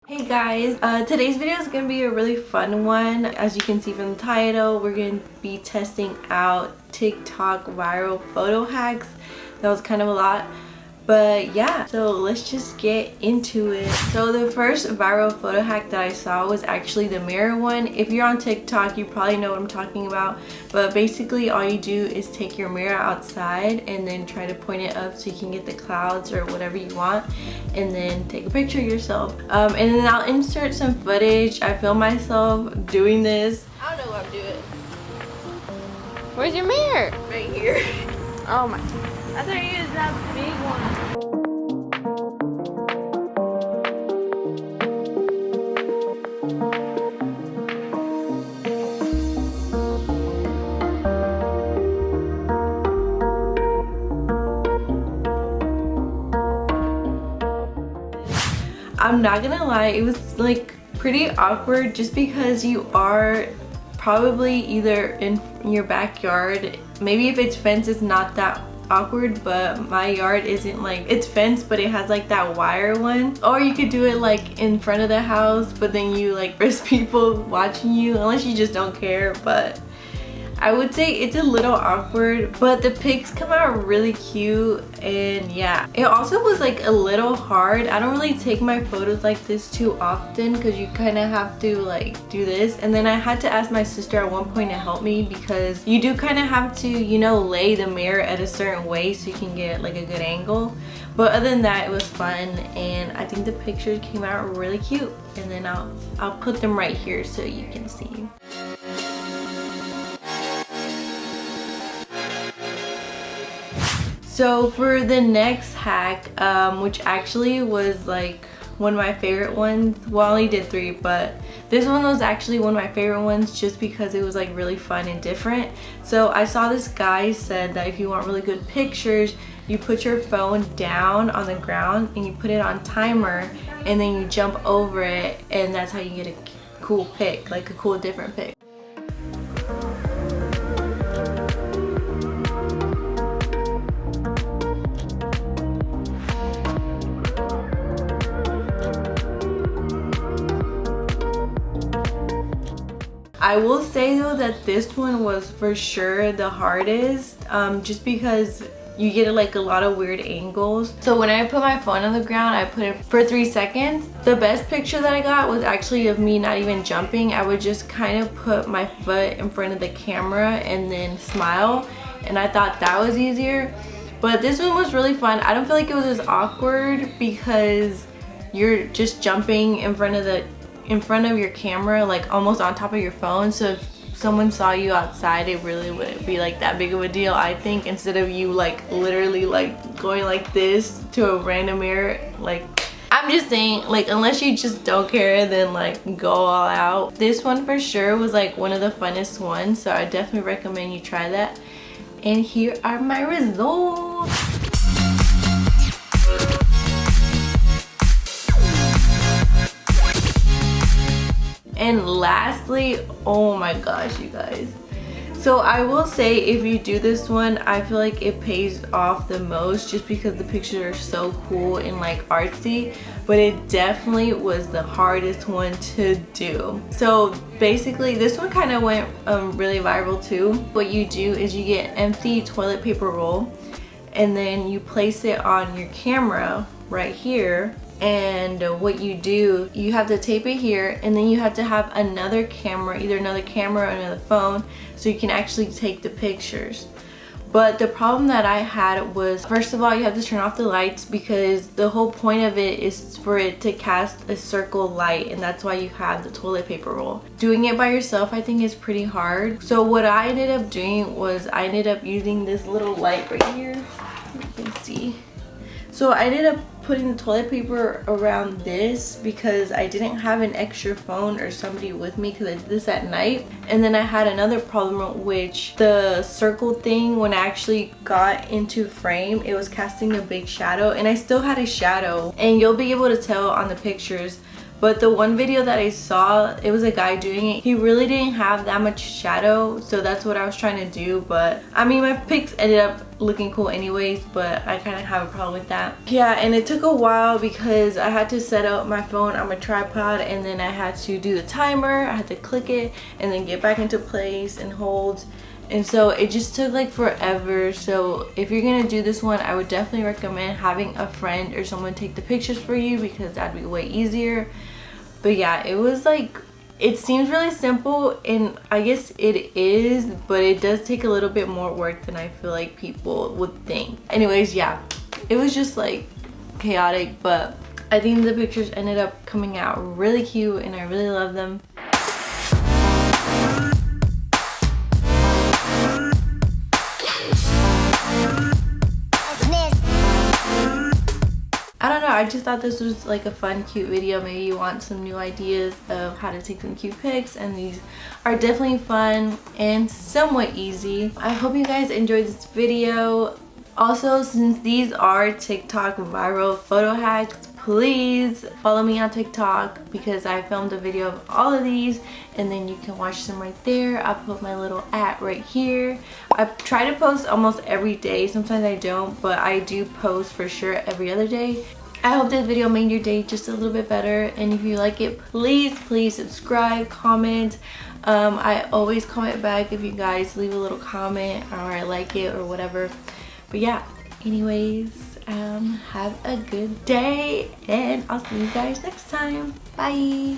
Hey guys, today's video is going to be a really fun one. As you can see from the title, we're going to be testing out TikTok viral photo hacks. That was kind of a lot, but yeah, so let's just get into it. So the first viral photo hack that I saw was actually the mirror one. If you're on TikTok, you probably know what I'm talking about, but basically all you do is take your mirror outside and then try to point it up so you can get the clouds or whatever you want, and then take a picture of yourself. And then I'll insert some footage. I filmed myself doing this. I don't know what I'm doing. Where's your mirror? Right here. Oh my. I thought you used that big one. I'm not gonna lie, it was like pretty awkward just because you are probably either in your backyard. Maybe if it's fenced it's not that awkward, but my yard isn't like, it's fenced but it has like that wire one. Or you could do it like in front of the house, but then you like risk people watching you unless you just don't care. But I would say it's a little awkward, but the pics come out really cute. And yeah, it also was like a little hard. I don't really take my photos like this too often because you kind of have to like do this, and then I had to ask my sister at one point to help me because you do kind of have to, you know, lay the mirror at a certain way so you can get like a good angle. But other than that, it was fun, and I think the pictures came out really cute. And then I'll put them right here so you can see. So for the next hack, which actually was like one of my favorite ones, well, I only did 3, but this one was actually one of my favorite ones just because it was like really fun and different. So I saw this guy said that if you want really good pictures, you put your phone down on the ground and you put it on timer, and then you jump over it, and that's how you get a cool pic, like a cool different pic. I will say though that this one was for sure the hardest, just because you get like a lot of weird angles. So when I put my phone on the ground, I put it for 3 seconds. The best picture that I got was actually of me not even jumping. I would just kind of put my foot in front of the camera and then smile, and I thought that was easier. But this one was really fun. I don't feel like it was as awkward because you're just jumping in front of your camera, like almost on top of your phone. So if someone saw you outside, it really wouldn't be like that big of a deal, I think, instead of you like literally like going like this to a random mirror. Like, I'm just saying, like, unless you just don't care, then like go all out. This one for sure was like one of the funnest ones, so I definitely recommend you try that. And here are my results. And lastly, oh my gosh, you guys. So I will say, if you do this one, I feel like it pays off the most just because the pictures are so cool and like artsy, but it definitely was the hardest one to do. So basically this one kind of went really viral too. What you do is you get empty toilet paper roll, and then you place it on your camera right here. And what you do, you have to tape it here, and then you have to have another camera, either another camera or another phone, so you can actually take the pictures. But the problem that I had was, first of all, you have to turn off the lights because the whole point of it is for it to cast a circle light, and that's why you have the toilet paper roll. Doing it by yourself, I think, is pretty hard. So what I ended up doing was I ended up using this little light right here. You can see. So I ended up putting the toilet paper around this because I didn't have an extra phone or somebody with me because I did this at night. And then I had another problem, which the circle thing, when I actually got into frame, it was casting a big shadow, and I still had a shadow, and you'll be able to tell on the pictures. But the one video that I saw, it was a guy doing it. He really didn't have that much shadow, so that's what I was trying to do. But I mean, my pics ended up looking cool anyways, but I kind of have a problem with that. Yeah, and it took a while because I had to set up my phone on my tripod, and then I had to do the timer. I had to click it and then get back into place and hold. And so it just took like forever. So if you're gonna do this one, I would definitely recommend having a friend or someone take the pictures for you, because that'd be way easier. But yeah, it was like, it seems really simple, and I guess it is, but it does take a little bit more work than I feel like people would think. Anyways, yeah, it was just like chaotic, but I think the pictures ended up coming out really cute and I really love them. I don't know, I just thought this was like a fun, cute video. Maybe you want some new ideas of how to take some cute pics, and these are definitely fun and somewhat easy. I hope you guys enjoyed this video. Also, since these are TikTok viral photo hacks, please follow me on TikTok, because I filmed a video of all of these, and then you can watch them right there. I'll put my little @ right here. I try to post almost every day. Sometimes I don't, but I do post for sure every other day. I hope this video made your day just a little bit better, and if you like it, please subscribe, comment. I always comment back if you guys leave a little comment or I like it or whatever. But yeah, anyways, have a good day, and I'll see you guys next time. Bye.